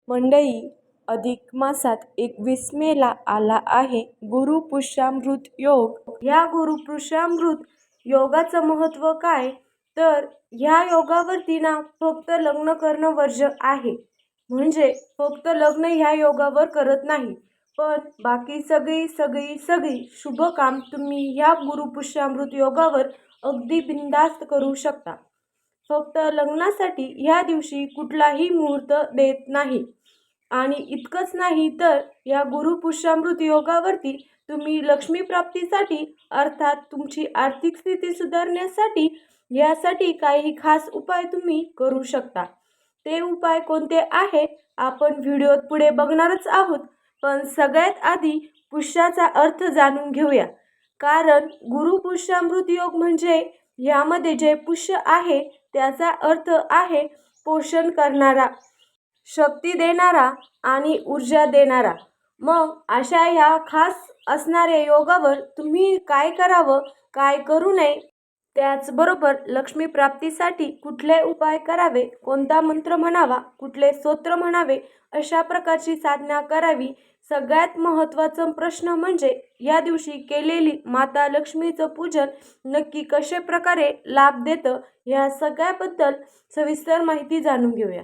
मंडळी, अधिक मासात 21 मेला आला आहे गुरुपुष्यामृत योग. ह्या गुरुपुष्यामृत योगाचं महत्त्व काय? तर ह्या योगावरती ना फक्त लग्न करणं वर्ज्य आहे. म्हणजे फक्त लग्न ह्या योगावर करत नाही, पण बाकी सगळी शुभ काम तुम्ही ह्या गुरुपुष्यामृत योगावर अगदी बिनधास्त करू शकता. फक्त लग्नासाठी ह्या दिवशी कुठलाही मुहूर्त देत नाही. आणि इतकंच नाही तर या गुरुपुष्यामृत योगावरती तुम्ही लक्ष्मी प्राप्तीसाठी अर्थात तुमची आर्थिक स्थिती सुधारण्यासाठी यासाठी काही खास उपाय तुम्ही करू शकता. ते उपाय कोणते आहे आपण व्हिडिओत पुढे बघणारच आहोत. पण सगळ्यात आधी पुष्याचा अर्थ जाणून घेऊया. कारण गुरुपुष्यामृत योग म्हणजे यामध्ये जे पुष्य आहे त्याचा अर्थ आहे पोषण करणारा, शक्ती देणारा आणि ऊर्जा देणारा. मग अशा ह्या खास असणाऱ्या योगावर तुम्ही काय करावं, काय करू नये, त्याचबरोबर लक्ष्मी प्राप्तीसाठी कुठले उपाय करावे, कोणता मंत्र म्हणावा, कुठले स्तोत्र म्हणावे, अशा प्रकारची साधना करावी. सगळ्यात महत्त्वाचा प्रश्न म्हणजे या दिवशी केलेली माता लक्ष्मीचं पूजन नक्की कशा प्रकारे लाभ देतं, ह्या सगळ्याबद्दल सविस्तर माहिती जाणून घेऊया.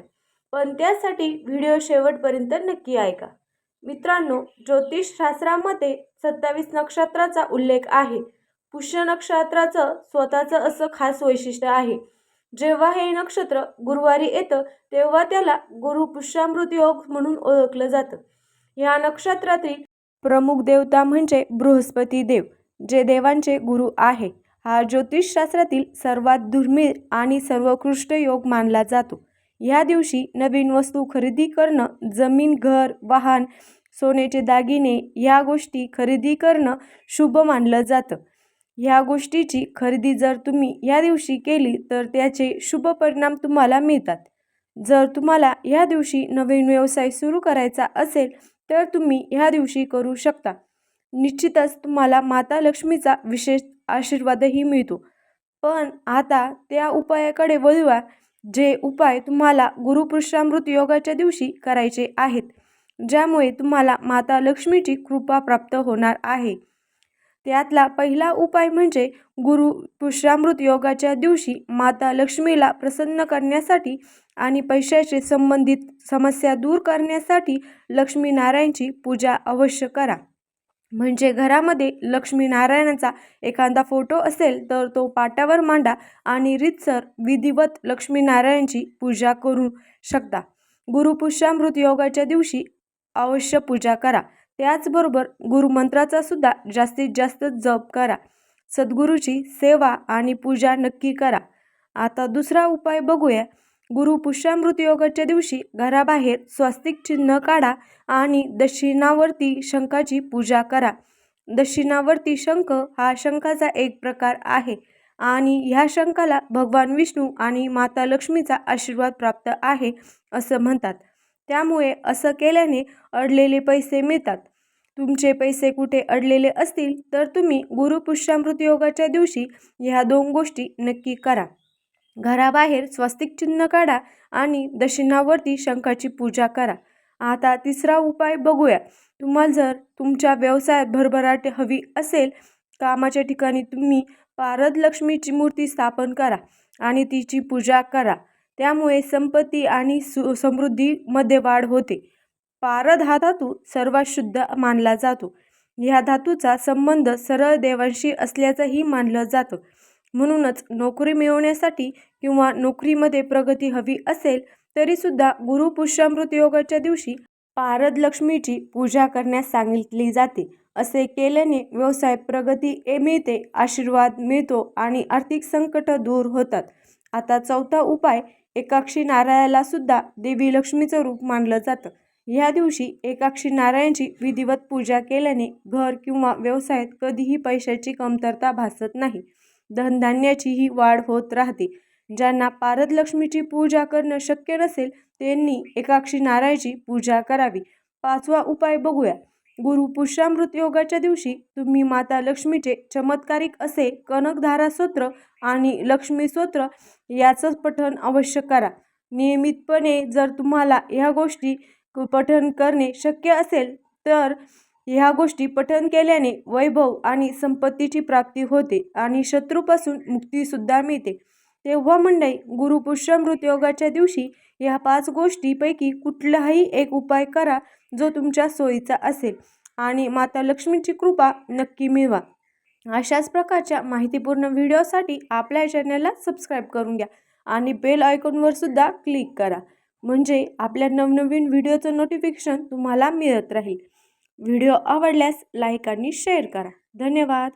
पण त्यासाठी व्हिडिओ शेवटपर्यंत नक्की ऐका. मित्रांनो, ज्योतिषशास्त्रामध्ये 27 नक्षत्राचा उल्लेख आहे. पुष्य नक्षत्राचं स्वतःचं असं खास वैशिष्ट्य आहे. जेव्हा हे नक्षत्र गुरुवारी येतं तेव्हा त्याला गुरुपुष्यामृत योग म्हणून ओळखलं जातं. या नक्षत्रातील प्रमुख देवता म्हणजे बृहस्पती देव, जे देवांचे गुरु आहे. हा ज्योतिषशास्त्रातील सर्वात दुर्मिळ आणि सर्वोत्कृष्ट योग मानला जातो. या दिवशी नवीन वस्तू खरेदी करणं, जमीन, घर, वाहन, सोन्याचे दागिने या गोष्टी खरेदी करणं शुभ मानलं जातं. ह्या गोष्टीची खरेदी जर तुम्ही या दिवशी केली तर त्याचे शुभ परिणाम तुम्हाला मिळतात. जर तुम्हाला या दिवशी नवीन व्यवसाय सुरू करायचा असेल तर तुम्ही ह्या दिवशी करू शकता. निश्चितच तुम्हाला माता लक्ष्मीचा विशेष आशीर्वादही मिळतो. पण आता त्या उपायाकडे वळूया, जे उपाय तुम्हाला गुरुपुष्यामृत योगाच्या दिवशी करायचे आहेत, ज्यामुळे तुम्हाला माता लक्ष्मीची कृपा प्राप्त होणार आहे. त्यातला पहिला उपाय म्हणजे गुरुपुष्यामृत योगाच्या दिवशी माता लक्ष्मीला प्रसन्न करण्यासाठी आणि पैशाचे संबंधित समस्या दूर करण्यासाठी लक्ष्मीनारायणची पूजा अवश्य करा. म्हणजे घरामध्ये लक्ष्मीनारायणाचा एखादा फोटो असेल तर तो पाटावर मांडा आणि रीतसर विधिवत लक्ष्मीनारायणची पूजा करू शकता. गुरुपुष्यामृत योगाच्या दिवशी अवश्य पूजा करा. त्याचबरोबर गुरुमंत्राचा सुद्धा जास्तीत जास्त जप करा. सद्गुरूची सेवा आणि पूजा नक्की करा. आता दुसरा उपाय बघूया. गुरुपुष्यामृत योगाच्या दिवशी घराबाहेर स्वस्तिक चिन्ह काढा आणि दक्षिणावर्ती शंखाची पूजा करा. दक्षिणावर्ती शंख हा शंखाचा एक प्रकार आहे आणि ह्या शंखाला भगवान विष्णू आणि माता लक्ष्मीचा आशीर्वाद प्राप्त आहे असं म्हणतात. त्यामुळे असं केल्याने अडलेले पैसे मिळतात. तुमचे पैसे कुठे अडलेले असतील तर तुम्ही गुरुपुष्यामृत योगाच्या दिवशी ह्या 2 गोष्टी नक्की करा. घराबाहेर स्वस्तिक चिन्ह काढा आणि दक्षिणावर्ती शंखाची पूजा करा. आता तिसरा उपाय बघूया. तुम्हाला जर तुमच्या व्यवसायात भरभराट हवी असेल, कामाच्या ठिकाणी तुम्ही पारद लक्ष्मीची मूर्ती स्थापन करा आणि तिची पूजा करा. त्यामुळे संपत्ती आणि समृद्धीमध्ये वाढ होते. पारद हा धातू सर्वात शुद्ध मानला जातो. ह्या धातूचा संबंध सरळ देवांशी असल्याचंही मानलं जातं. म्हणूनच नोकरी मिळवण्यासाठी किंवा नोकरीमध्ये प्रगती हवी असेल तरीसुद्धा गुरुपुष्यामृत योगाच्या दिवशी पारद लक्ष्मीची पूजा करण्यास सांगितली जाते. असे केल्याने व्यवसायात प्रगती मिळते, आशीर्वाद मिळतो आणि आर्थिक संकट दूर होतात. आता चौथा उपाय. एकाक्षी नारळाला सुद्धा देवी लक्ष्मीचं रूप मानलं जातं. ह्या दिवशी एकाक्षी नारायणची विधिवत पूजा केल्याने घर किंवा व्यवसायात कधीही पैशाची कमतरता भासत नाही. धनधान्याचीही वाढ होत राहते. ज्यांना पारद लक्ष्मीची पूजा करणं शक्य नसेल त्यांनी एकाक्षी नारायणची पूजा करावी. पाचवा उपाय बघूया. गुरुपुष्यामृत योगाच्या दिवशी तुम्ही माता लक्ष्मीचे चमत्कारिक असे कनकधारा स्तोत्र आणि लक्ष्मी स्तोत्र याचं पठण अवश्य करा. नियमितपणे जर तुम्हाला ह्या गोष्टी पठण करणे शक्य असेल तर ह्या गोष्टी पठण केल्याने वैभव आणि संपत्तीची प्राप्ती होते आणि शत्रूपासून मुक्तीसुद्धा मिळते. तेव्हा मंडळी, गुरुपुष्यामृत योगाच्या दिवशी ह्या 5 गोष्टीपैकी कुठलाही एक उपाय करा जो तुमच्या सोयीचा असेल आणि माता लक्ष्मीची कृपा नक्की मिळवा. अशाच प्रकारच्या माहितीपूर्ण व्हिडिओसाठी आपल्या चॅनलला सबस्क्राईब करून घ्या आणि बेल आयकॉनवर सुद्धा क्लिक करा, म्हणजे आपल्या नवनवीन व्हिडिओचं नोटिफिकेशन तुम्हाला मिळत राहील. व्हिडिओ आवडल्यास लाईक आणि शेअर करा. धन्यवाद.